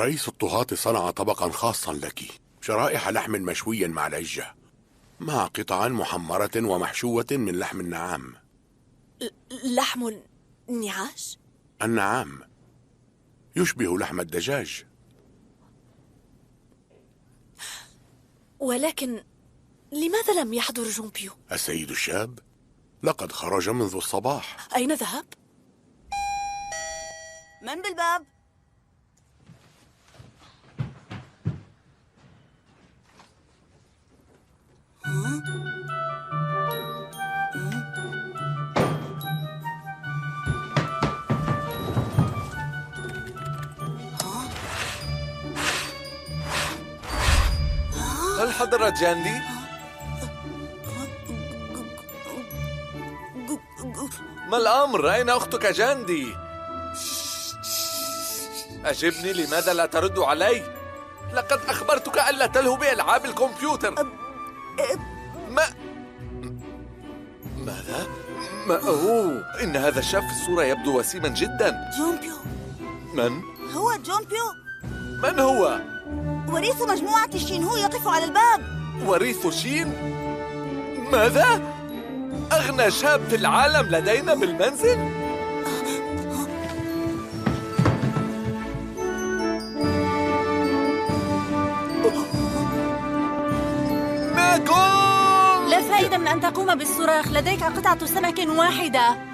رئيس الطهاة صنع طبقا خاصا لك، شرائح لحم مشوي مع العجة، مع قطعا محمرة ومحشوة من لحم النعام. لحم النعاش؟ النعام يشبه لحم الدجاج. ولكن لماذا لم يحضر جونبيو؟ السيد الشاب لقد خرج منذ الصباح. أين ذهب؟ من بالباب؟ هل حضرت جاندي؟ ما الأمر؟ أين أختك جاندي؟ أجبني، لماذا لا ترد علي؟ لقد أخبرتك ألا تلهو بألعاب الكمبيوتر. ماذا؟ إن هذا الشاب في الصورة يبدو وسيما جدا. جونبيو. من؟ هو جونبيو، من هو؟ وريث مجموعة شينهو يقف على الباب. وريث شين؟ ماذا؟ أغنى شاب في العالم لدينا بالمنزل؟ ماكون! لا فائدة من أن تقوم بالصراخ، لديك قطعة سمك واحدة.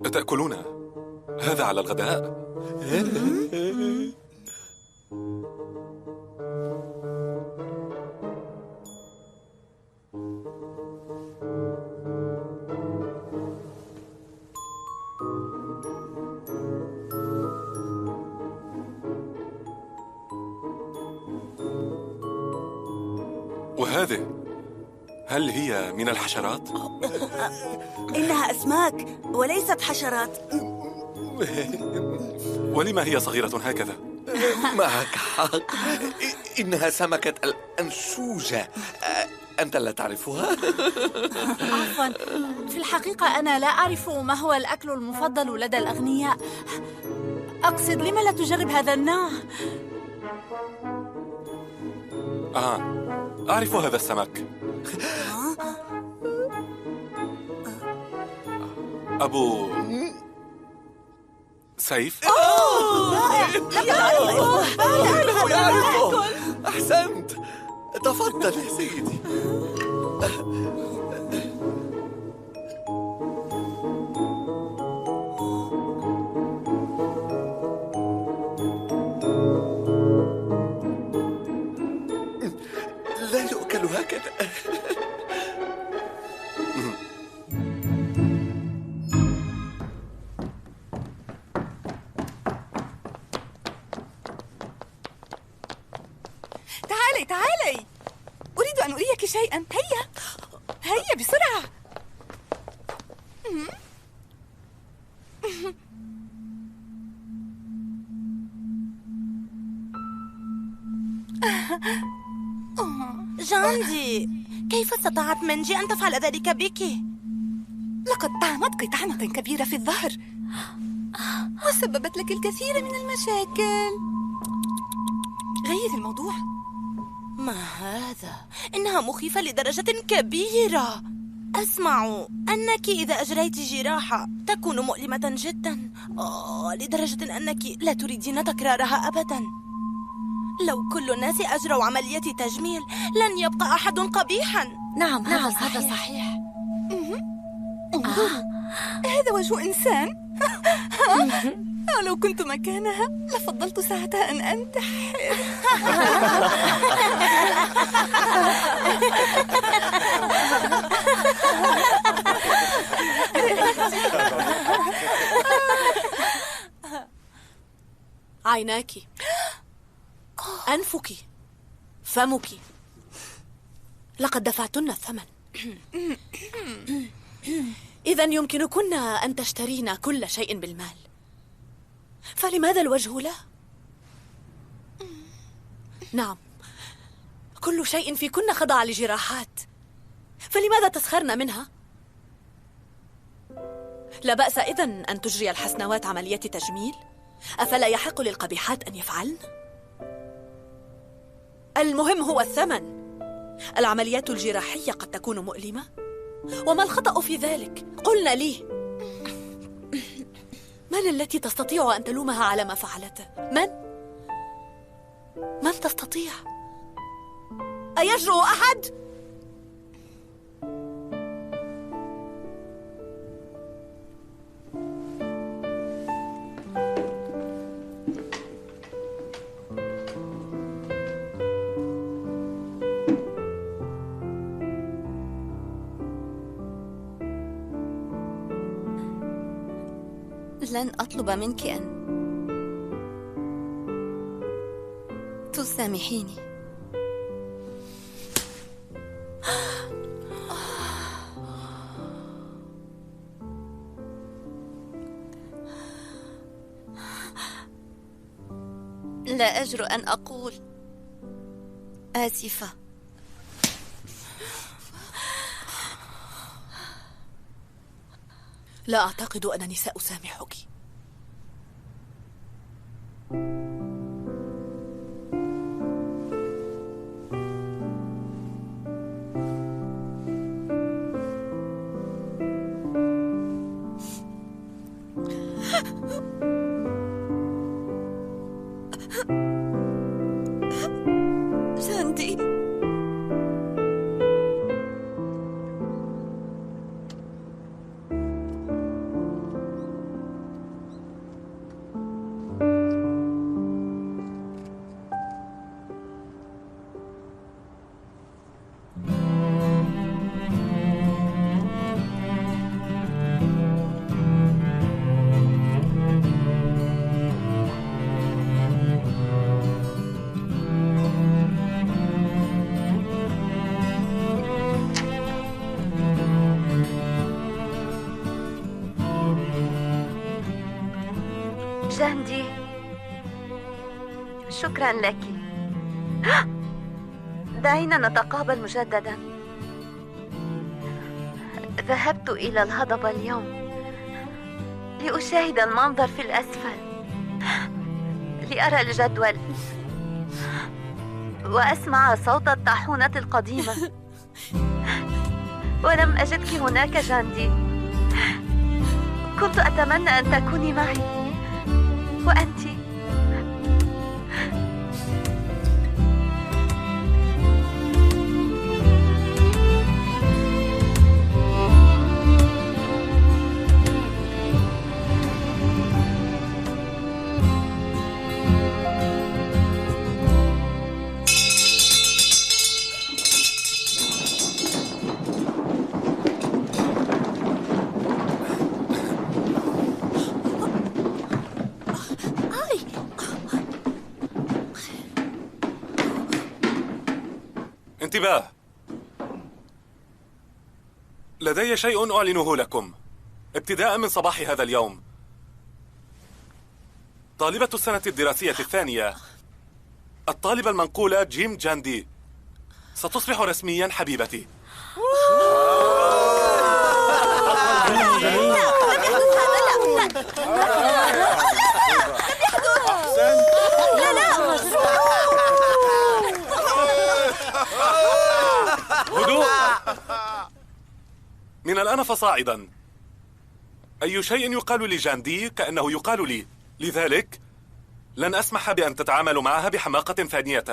أتأكلون؟ هذا على الغداء؟ وهذه هل هي من الحشرات؟ إنها أسماك وليست حشرات. ولما هي صغيرة هكذا؟ معك حق، إنها سمكة الأنشوجة. أنت لا تعرفها؟ عفواً، في الحقيقة أنا لا أعرف ما هو الأكل المفضل لدى الأغنياء. أقصد، لما لا تجرب هذا النوع؟ أعرف هذا السمك. أبو سيف؟ يعرفه. أحسنت، تفضل يا سيدي. لا يؤكل هكذا. تعالي، أريد أن أريك شيئا. هيا بسرعة. جاندي، كيف استطاعت منجي أن تفعل ذلك بك؟ لقد طعمت قطعمة كبيرة في الظهر وسببت لك الكثير من المشاكل. غير الموضوع. ما هذا؟ إنها مخيفة لدرجة كبيرة. أسمع أنك إذا أجريت جراحة تكون مؤلمة جدا، لدرجة أنك لا تريدين تكرارها أبدا. لو كل الناس أجروا عملية تجميل لن يبقى أحد قبيحا. نعم هذا صحيح. هذا وجه إنسان. لو كنت مكانها لفضلت ساعتها أن أنتحر. عيناك، أنفك، فمك، لقد دفعتن الثمن. إذا يمكنكن أن تشترين كل شيء بالمال، فلماذا الوجه لا؟ نعم، كل شيء فيكن خضع لجراحات، فلماذا تسخرن منها؟ لا بأس إذن أن تجري الحسنوات عملية تجميل، أفلا يحق للقبيحات أن يفعلن؟ المهم هو الثمن. العمليات الجراحية قد تكون مؤلمة، وما الخطأ في ذلك؟ قلنا لي. من التي تستطيع أن تلومها على ما فعلته؟ من تستطيع؟ أيجرؤ أحد؟ لن أطلب منك أن تسامحيني. لا أجرؤ أن أقول آسفة. لا أعتقد أنني سأسامحك. جاندي، جاندي، شكرا لك. دعينا نتقابل مجددا. ذهبت إلى الهضبة اليوم لأشاهد المنظر في الأسفل، لأرى الجدول وأسمع صوت الطاحونة القديمة، ولم أجدك هناك جاندي. كنت أتمنى أن تكوني معي، وأنتِ انتباه! لدي شيء أعلنه لكم ابتداء من صباح هذا اليوم. طالبة السنة الدراسية الثانية، الطالبة المنقولة جيم جاندي، ستصبح رسميا حبيبتي. هدوء! من الآن فصاعدا، أي شيء يقال لجاندي كأنه يقال لي، لذلك لن أسمح بأن تتعاملوا معها بحماقة ثانية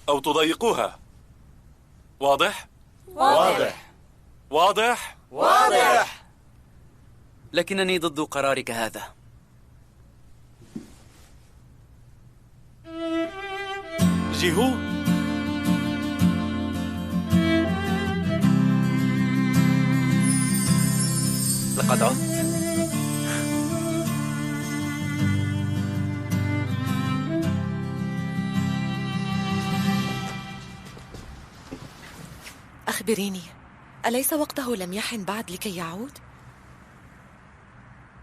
أو تضايقوها. واضح؟ واضح. واضح؟ واضح. لكنني ضد قرارك هذا. جيهو، لقد عدت. أخبريني، أليس وقته لم يحن بعد لكي يعود؟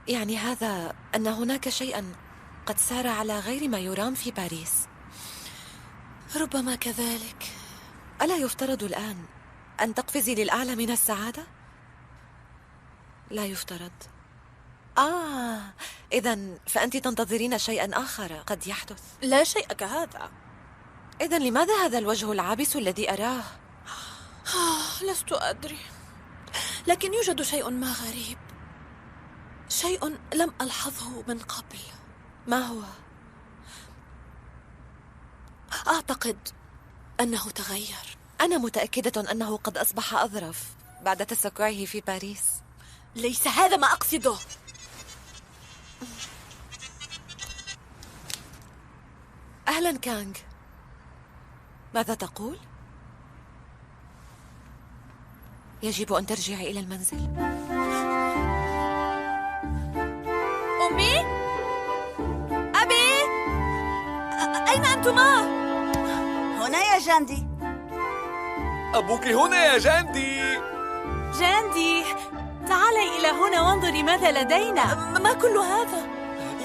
يعني هذا أن هناك شيئا قد سار على غير ما يرام في باريس. ربما كذلك. ألا يفترض الآن أن تقفزي للأعلى من السعادة؟ لا يفترض. إذن فأنت تنتظرين شيئا آخر قد يحدث. لا شيء كهذا. إذن لماذا هذا الوجه العابس الذي أراه؟ لست أدري، لكن يوجد شيء ما غريب، شيء لم ألحظه من قبل. ما هو؟ أعتقد أنه تغير. أنا متأكدة أنه قد أصبح أظرف بعد تسكعه في باريس. ليس هذا ما أقصده. أهلا كانغ، ماذا تقول؟ يجب أن ترجعي إلى المنزل. أمي؟ أبي؟ أين أنتما؟ هنا يا جاندي. أبوك هنا يا جاندي. جاندي، تعالي إلى هنا وانظري ماذا لدينا. ما كل هذا؟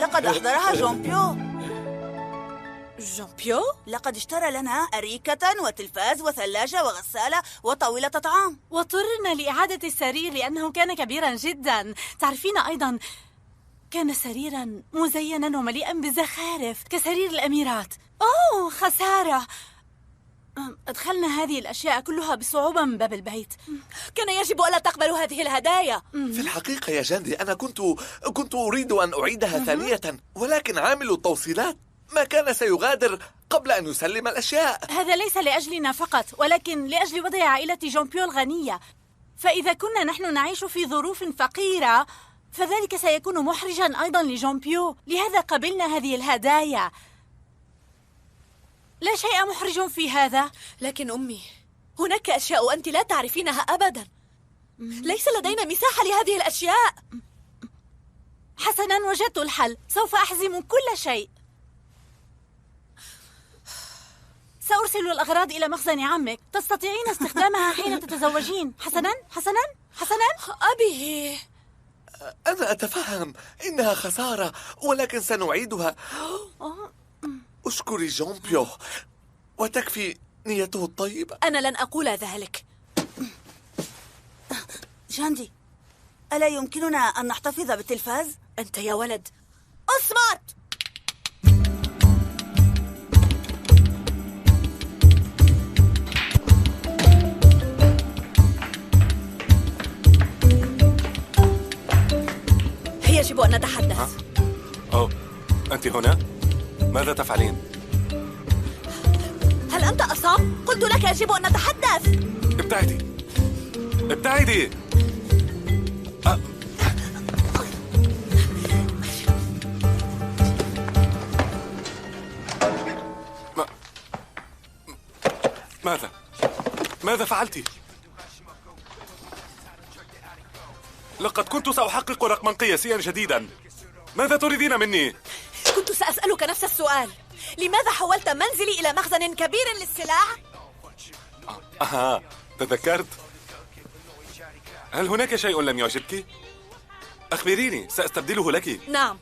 لقد أحضرها جون بيو. جون بيو؟ لقد اشترى لنا أريكة وتلفاز وثلاجة وغسالة وطاولة طعام. واضطررنا لإعادة السرير لأنه كان كبيرا جدا. تعرفين أيضا كان سريرا مزينا ومليئا بالزخارف كسرير الأميرات. أوه خسارة، أدخلنا هذه الأشياء كلها بصعوبة من باب البيت. كان يجب ألا تقبلوا هذه الهدايا. في الحقيقة يا جاندي أنا كنت أريد أن أعيدها ثانية، ولكن عامل التوصيلات ما كان سيغادر قبل أن يسلم الأشياء. هذا ليس لأجلنا فقط، ولكن لأجل وضع عائلة جون بيو الغنية. فإذا كنا نحن نعيش في ظروف فقيرة فذلك سيكون محرجا أيضا لجون بيو، لهذا قبلنا هذه الهدايا. لا شيء محرج في هذا. لكن أمي، هناك أشياء أنت لا تعرفينها أبدا. ليس لدينا مساحة لهذه الأشياء. حسنا، وجدت الحل. سوف أحزم كل شيء. سأرسل الأغراض إلى مخزن عمك، تستطيعين استخدامها حين تتزوجين. حسنا حسنا حسنا. أبي، أنا أتفهم إنها خسارة، ولكن سنعيدها. أشكري جون بيو، وتكفي نيته الطيبة. أنا لن أقول ذلك. جاندي، ألا يمكننا أن نحتفظ بالتلفاز؟ أنت يا ولد أصمت. يجب أن نتحدث. أوه، أنت هنا؟ ماذا تفعلين؟ هل أنت أصم؟ قلت لك يجب أن نتحدث. ابتعدي ابتعدي. ماذا فعلتِ؟ لقد كنت سأحقق رقما قياسيا جديدا. ماذا تريدين مني؟ كنت سأسألك نفس السؤال. لماذا حولت منزلي إلى مخزن كبير للسلاح؟ تذكرت. هل هناك شيء لم يعجبك؟ أخبريني، سأستبدله لك. نعم،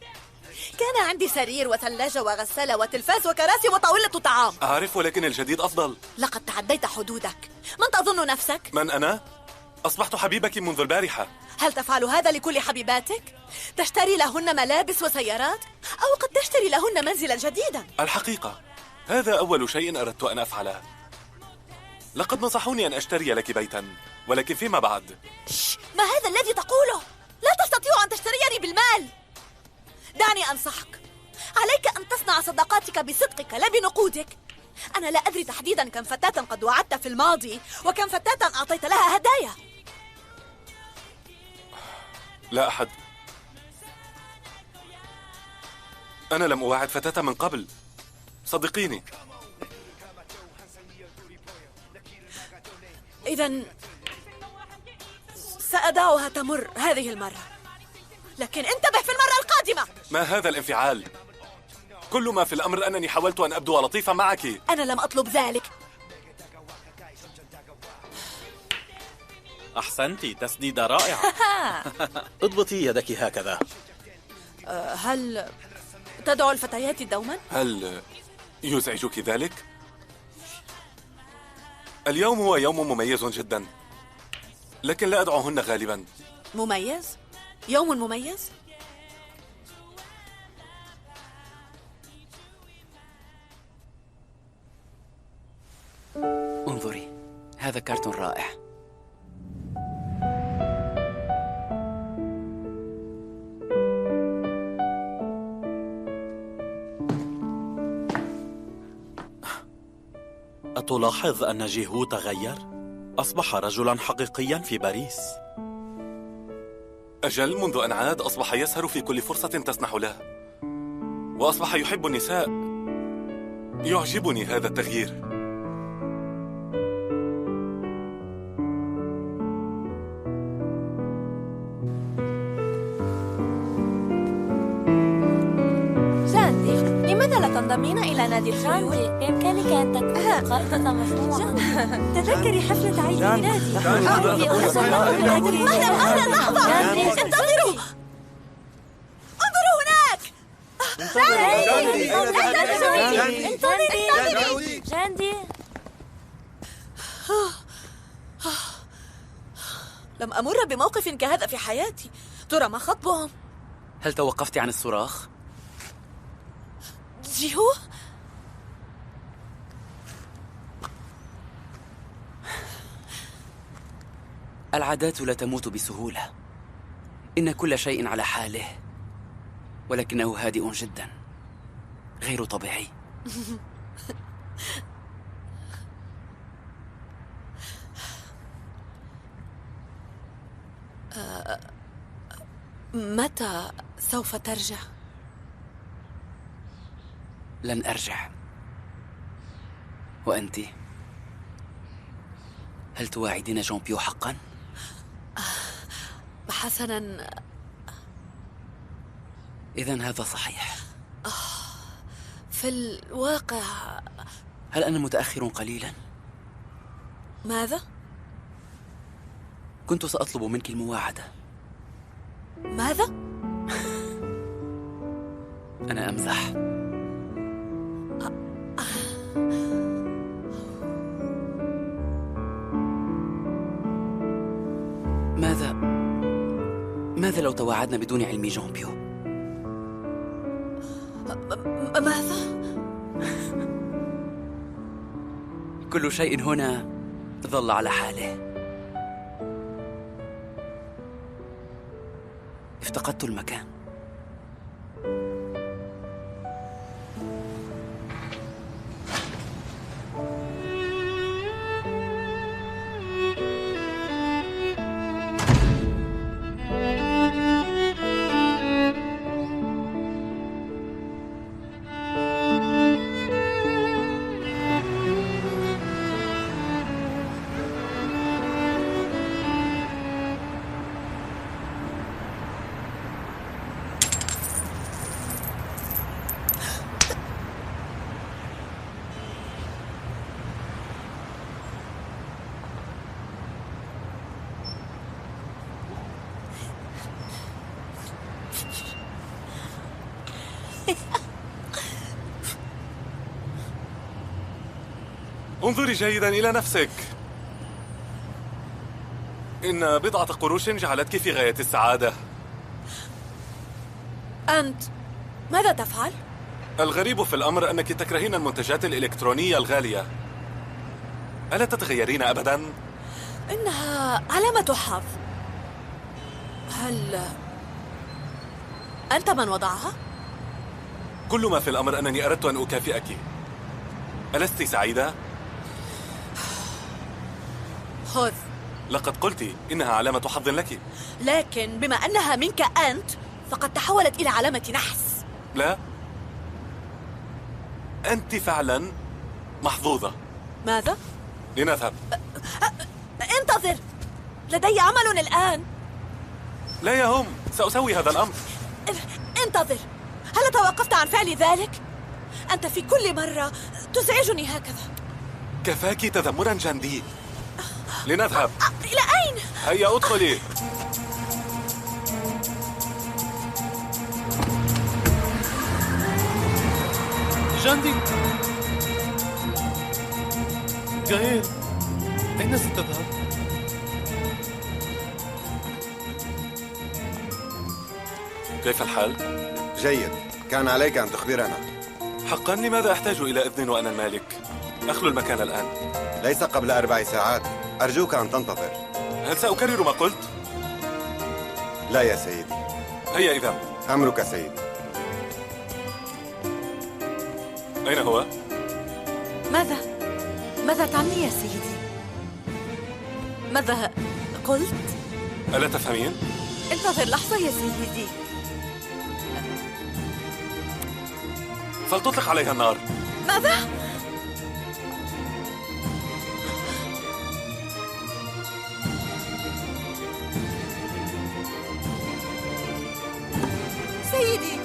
كان عندي سرير وثلاجة وغسالة وتلفاز وكراسي وطاولة طعام. أعرف، ولكن الجديد أفضل. لقد تعديت حدودك. من تظن نفسك؟ من أنا؟ أصبحت حبيبك منذ البارحة. هل تفعل هذا لكل حبيباتك؟ تشتري لهن ملابس وسيارات؟ أو قد تشتري لهن منزلا جديدا؟ الحقيقة هذا أول شيء أردت أن أفعله. لقد نصحوني أن أشتري لك بيتا، ولكن فيما بعد. ما هذا الذي تقوله؟ لا تستطيع أن تشتريني بالمال. دعني أنصحك، عليك أن تصنع صداقاتك بصدقك لا بنقودك. أنا لا أدري تحديدا كم فتاة قد وعدت في الماضي وكم فتاة أعطيت لها هدايا. لا أحد. أنا لم أواعد فتاة من قبل، صدقيني. إذن سأدعها تمر هذه المرة، لكن انتبه في المرة القادمة. ما هذا الانفعال؟ كل ما في الأمر أنني حاولت أن أبدو لطيفا معك. أنا لم أطلب ذلك. أحسنتي، تسديدة رائعة. اضبطي يدك هكذا. هل تدعو الفتيات دوما؟ هل يزعجك ذلك؟ اليوم هو يوم مميز جدا، لكن لا أدعوهن غالبا. مميز؟ يوم مميز؟ انظري، هذا كارت رائع. أتلاحظ أن جيهو تغير؟ أصبح رجلا حقيقيا في باريس. أجل، منذ أن عاد أصبح يسهر في كل فرصة تسنح له، وأصبح يحب النساء. يعجبني هذا التغيير. لماذا لا تنضمين إلى نادي الخيول؟ بإمكانك أن تكون قائدة مجموعة. تذكري حفلة عيد ميلادي. أهلا لحظة، انتظروا. انظروا هناك. انتظري جاندي. لم أمر بموقف كهذا في حياتي. ترى ما خطبهم؟ هل توقفت عن الصراخ؟ جيهو؟ العادات لا تموت بسهولة. إن كل شيء على حاله، ولكنه هادئ جدا، غير طبيعي. متى سوف ترجع؟ لن أرجع. وأنت؟ هل تواعدين جون بيو حقا؟ حسنا، إذن هذا صحيح. في الواقع. هل أنا متأخر قليلا؟ ماذا؟ كنت سأطلب منك المواعدة. ماذا؟ أنا أمزح. ماذا لو تواعدنا بدون علم جون بيو؟ ماذا؟ كل شيء هنا ظل على حاله. افتقدت المكان. انظري جيدا إلى نفسك. إن بضعة قروش جعلتك في غاية السعادة. أنت ماذا تفعل؟ الغريب في الأمر أنك تكرهين المنتجات الإلكترونية الغالية. ألا تتغيرين أبدا؟ إنها علامة حظ. هل أنت من وضعها؟ كل ما في الأمر أنني أردت أن أكافئك. ألست سعيدة؟ خذ. لقد قلت إنها علامة حظ لك. لكن بما أنها منك أنت فقد تحولت إلى علامة نحس. لا، أنت فعلا محظوظة. ماذا؟ لنذهب. انتظر، لدي عمل الآن. لا يهم، سأسوي هذا الأمر. انتظر، هل توقفت عن فعل ذلك؟ أنت في كل مرة تزعجني هكذا. كفاك تذمرا جاندي. لنذهب. إلى أين؟ هيا ادخلي. جاندي، غايل، أين ستذهب؟ كيف الحال؟ جيد. كان عليك أن تخبرنا. حقا لماذا أحتاج إلى إذن وأنا المالك؟ أخلو المكان الآن. ليس قبل 4 ساعات. أرجوك أن تنتظر. هل سأكرر ما قلت؟ لا يا سيدي. هيا إذا. أمرك سيدي. أين هو؟ ماذا تعني يا سيدي؟ ماذا قلت؟ ألا تفهمين؟ انتظر لحظة يا سيدي. فلتطلق عليها النار. ماذا؟ سيدي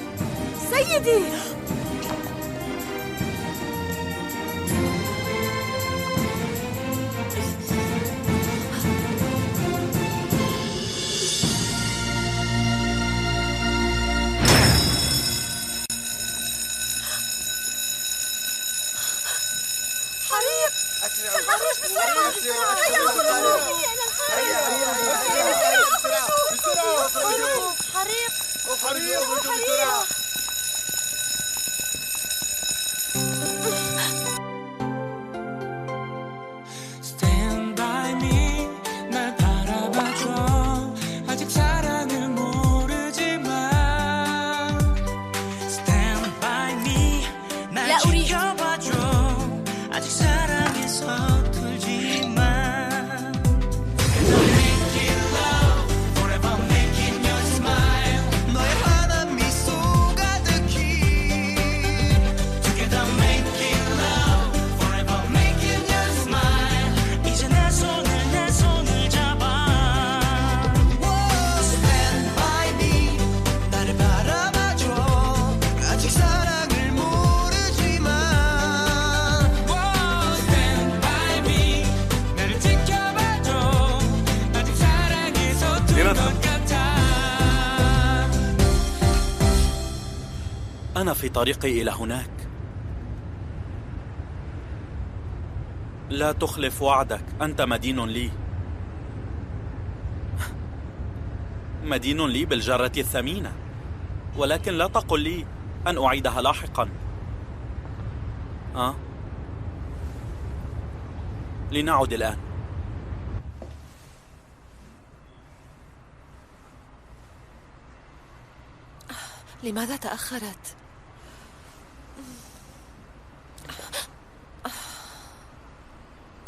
أنا في طريقي إلى هناك. لا تخلف وعدك، أنت مدين لي. مدين لي بالجرة الثمينة، ولكن لا تقل لي أن أعيدها لاحقا. لنعد الآن. لماذا تأخرت؟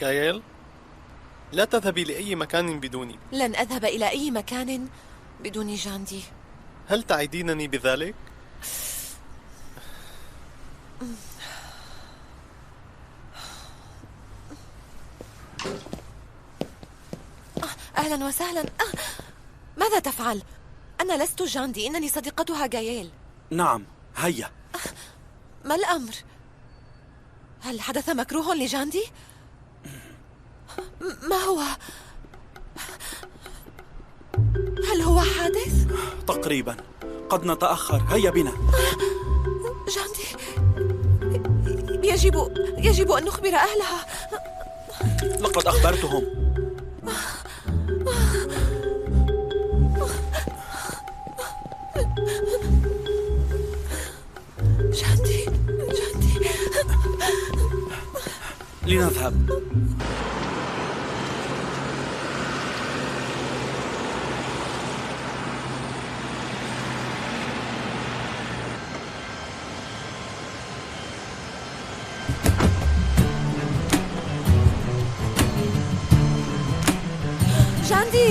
غايل، لا تذهبي لأي مكان بدوني. لن أذهب إلى أي مكان بدون جاندي. هل تعدينني بذلك؟ أهلا وسهلا. ماذا تفعل؟ أنا لست جاندي، إنني صديقتها غايل. نعم، هيا. ما الأمر؟ هل حدث مكروه لجاندي؟ ما هو؟ هل هو حادث؟ تقريبا. قد نتأخر، هيا بنا. جاندي، يجب أن نخبر أهلها. لقد أخبرتهم. جاندي لنذهب. جاندي،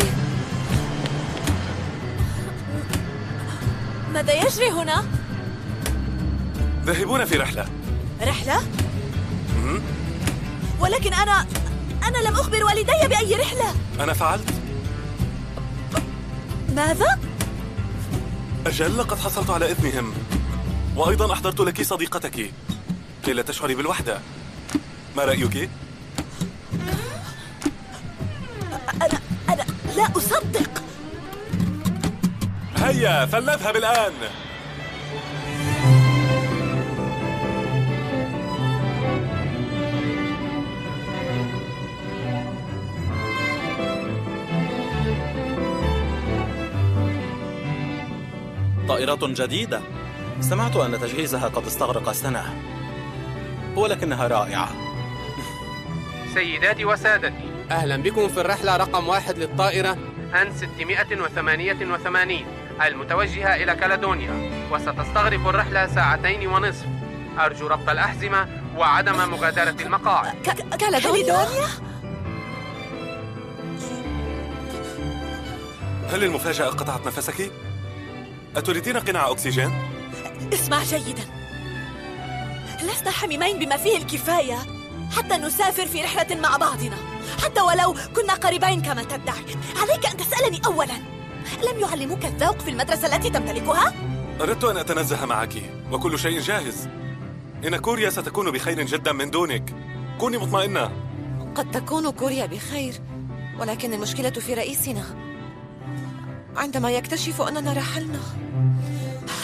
ماذا يجري هنا؟ ذاهبون في رحلة. رحلة؟ ولكن أنا لم أخبر والدي بأي رحلة. أنا فعلت. ماذا؟ أجل، لقد حصلت على إذنهم، وأيضا أحضرت لك صديقتك كي لا تشعري بالوحدة. ما رأيك؟ لا أصدق. هيا فلنذهب الآن. طائرة جديدة. سمعت أن تجهيزها قد استغرق سنة، ولكنها رائعة. سيداتي وسادتي، أهلا بكم في الرحلة رقم 1 للطائرة أن 688 المتوجهة إلى كالادونيا، وستستغرق الرحلة 2.5 ساعة. أرجو ربط الأحزمة وعدم مغادرة المقاعد. كالادونيا؟ هل المفاجأة قطعت نفسك؟ أتريدين قناع أكسجين؟ اسمع جيدا، لسنا حميمين بما فيه الكفاية حتى نسافر في رحلة مع بعضنا، حتى ولو كنا قريبين كما تدعي. عليك أن تسألني أولا، لم يعلموك الذوق في المدرسة التي تمتلكها؟ أردت أن أتنزه معك وكل شيء جاهز. إن كوريا ستكون بخير جدا من دونك، كوني مطمئنة. قد تكون كوريا بخير، ولكن المشكلة في رئيسنا عندما يكتشف أننا رحلنا.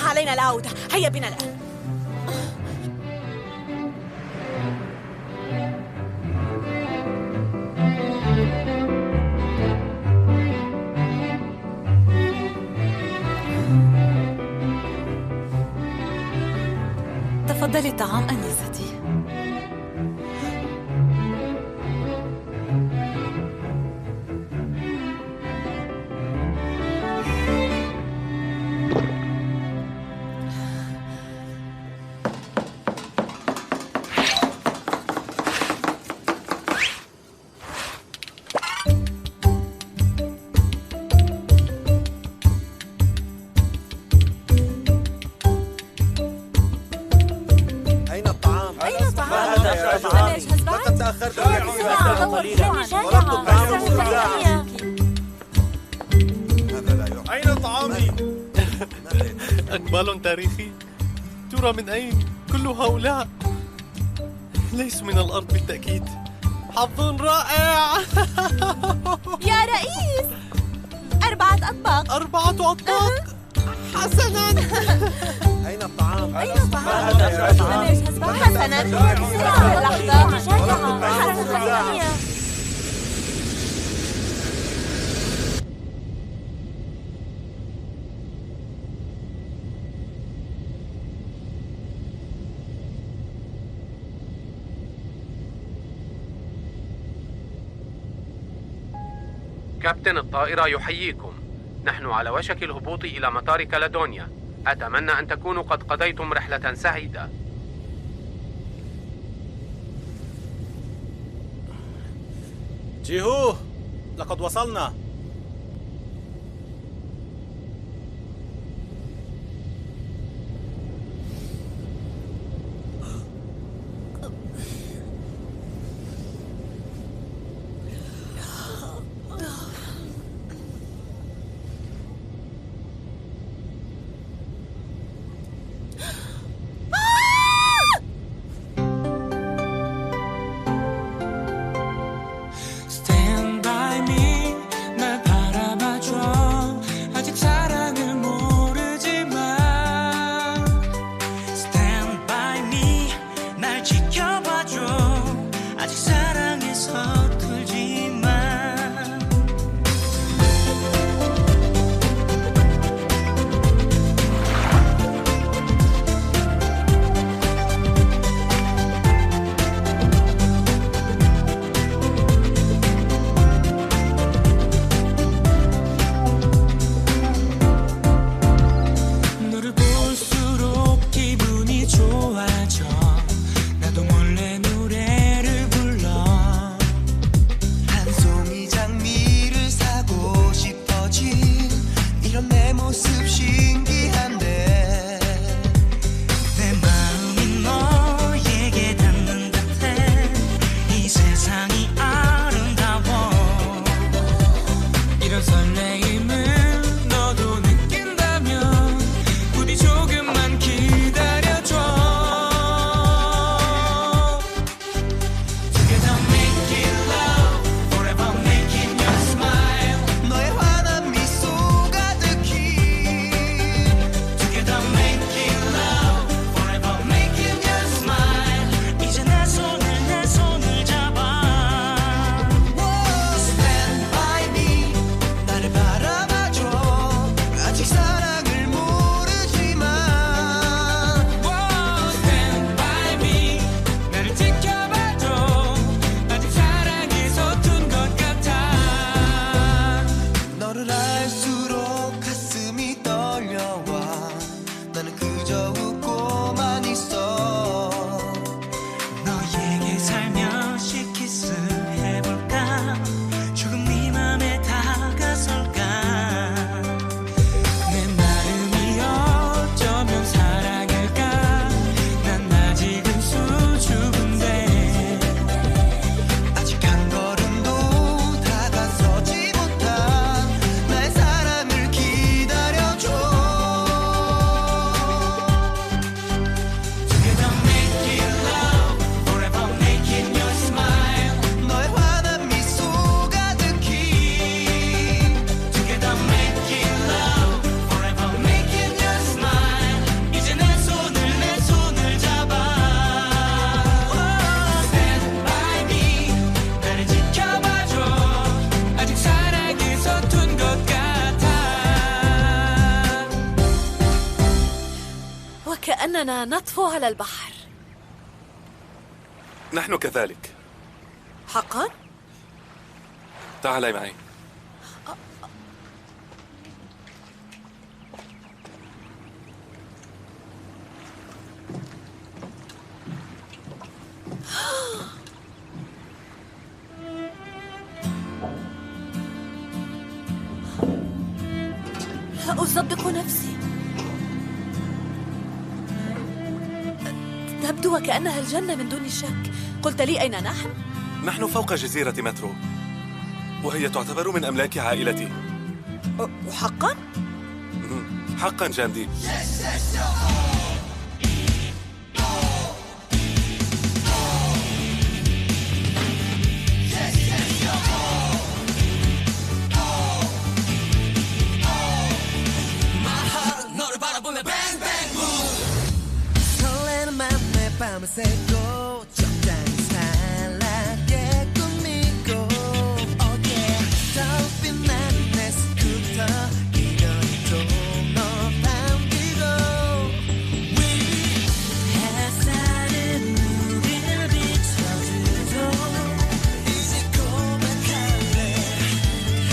علينا العودة، هيا بنا الآن. تفضلي الطعام أنستي. أين طعامي؟ أقبال تاريخي. ترى من أين كل هؤلاء؟ ليسوا من الأرض بالتأكيد. حظ رائع. يا رئيس، 4 أطباق. 4 أطباق. حسناً. أين الطعام؟ أين الطعام؟ حسناً. لحظة. كابتن الطائرة يحييكم. نحن على وشك الهبوط إلى مطار كالادونيا. أتمنى أن تكونوا قد قضيتم رحلة سعيدة. جيهو، لقد وصلنا. أننا نطفو على البحر. نحن كذلك. حقا؟ تعالي معي. لا أصدق نفسي. تبدو وكأنها الجنة من دون شك. قلت لي أين نحن؟ نحن فوق جزيرة مترو، وهي تعتبر من أملاك عائلتي. حقا؟ حقا جاندي. 밤새고 적당히 살라게 꾸미고 Oh yeah 달빛 나는 내 스쿠터 이건희도 너 담기고 We 햇살은 우리를 비춰주고 이제 고백할래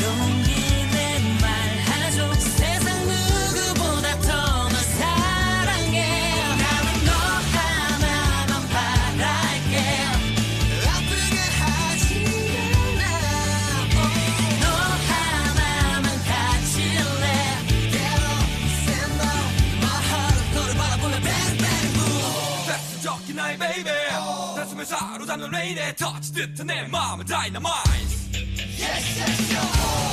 용기 내 말하죠 세상 누구보다 더 널 사랑해 나는 너 나의 베이비 가슴을 사로잡는 레인에 터치 듯한 내 마음은 다이너마이트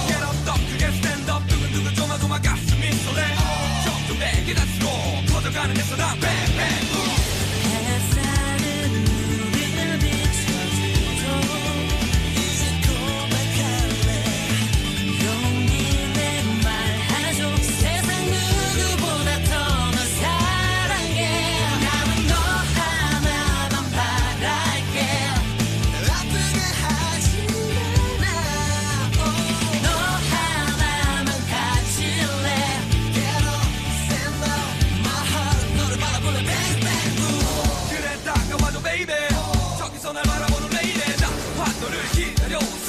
Get up 더 크게 stand up 두근두근 조마조마 가슴이 설레 점점 내게 닿수록 커져가는 내 사랑 Bang bang boom 햇살은 우리를 비춰주고 이제 고백할래 용기 내 말하죠 세상 누구보다 더 널 사랑해 나는 너 날 바라보는 레이데 나 환도를 기다려서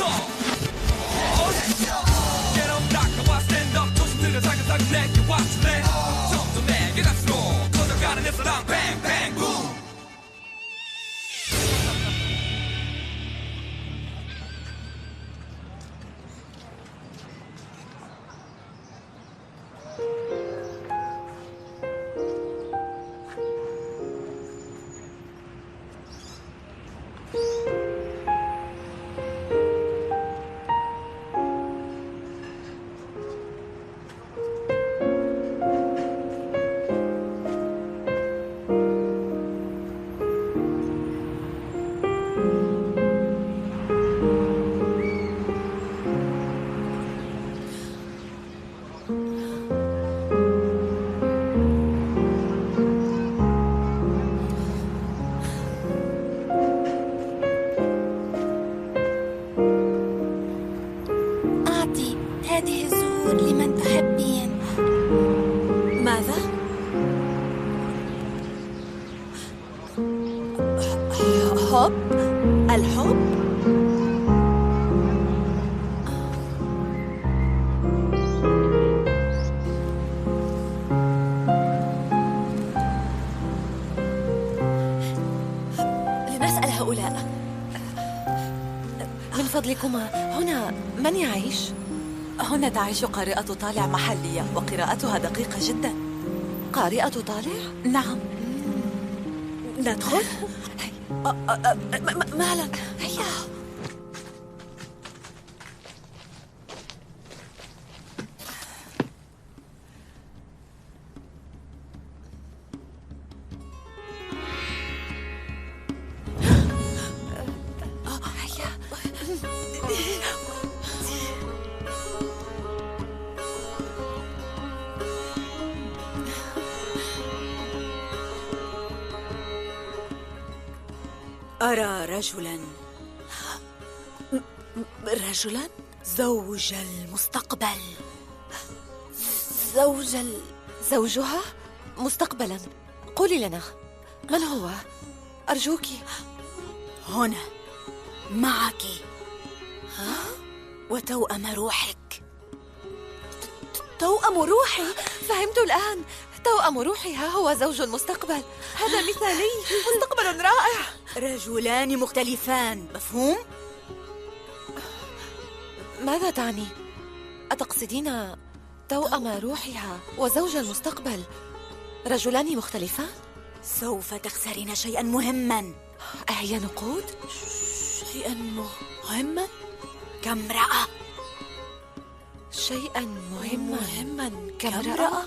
Get up 다가와 stand up 조심 들여 사근사근 내게 와줄래 점점 내게 갈수록 커져가는 내 사랑 Bang bang boom هذه الزهور لمن تحبين. ماذا؟ حب؟ الحب؟ لنسأل هؤلاء. من فضلكما هنا من يعيش؟ هنا تعيش قارئة طالع محلية وقراءتها دقيقة جدا. قارئة طالع؟ نعم. ندخل؟ مالا هيا. أرى رجلاً زوج المستقبل. زوجها مستقبلا. قولي لنا، من هو؟ أرجوك. هنا معك وتوأم روحك. توأم روحي؟ فهمت الآن. توأم روحي ها هو زوج المستقبل. هذا مثالي، مستقبل رائع. رجلان مختلفان، مفهوم؟ ماذا تعني؟ أتقصدين توأم روحها وزوج المستقبل رجلان مختلفان؟ سوف تخسرين شيئا مهما. أهي نقود؟ شيئا مهما؟ كامرأة. شيئا مهما كامرأة؟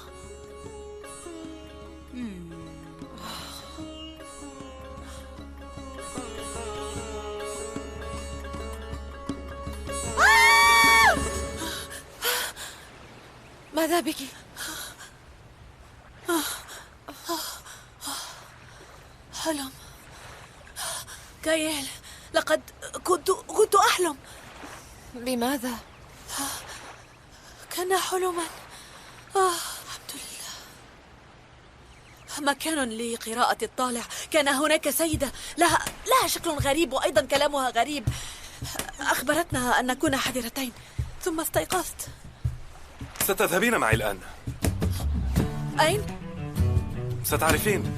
ماذا بك؟ حلم. كايل، لقد كنت أحلم. بماذا؟ كان حلما. الحمد لله. مكان لقراءة الطالع. كان هناك سيدة لها شكل غريب وأيضا كلامها غريب. أخبرتنا أن نكون حذرتين، ثم استيقظت. ستذهبين معي الآن. أين؟ ستعرفين.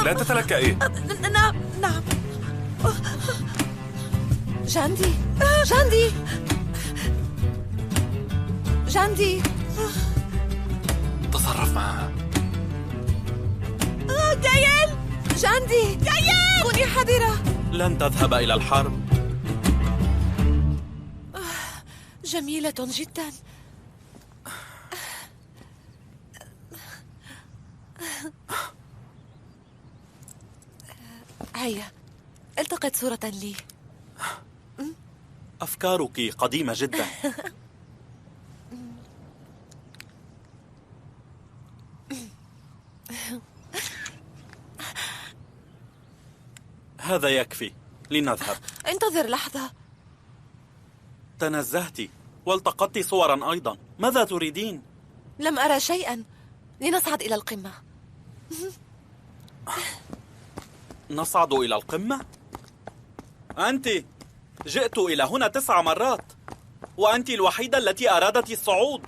لا تتلكئي. نعم. جاندي. تصرف معها. كايل! جاندي! كايل! كوني حذرة. لن تذهب إلى الحرب. جميلة جدا. هيا التقط صورة لي. أفكارك قديمة جدا. هذا يكفي، لنذهب. انتظر لحظة. تنزهت والتقطت صورا أيضا. ماذا تريدين؟ لم أرى شيئا. لنصعد إلى القمة. نصعد إلى القمة؟ أنت جئت إلى هنا 9 مرات، وأنت الوحيدة التي أرادت الصعود.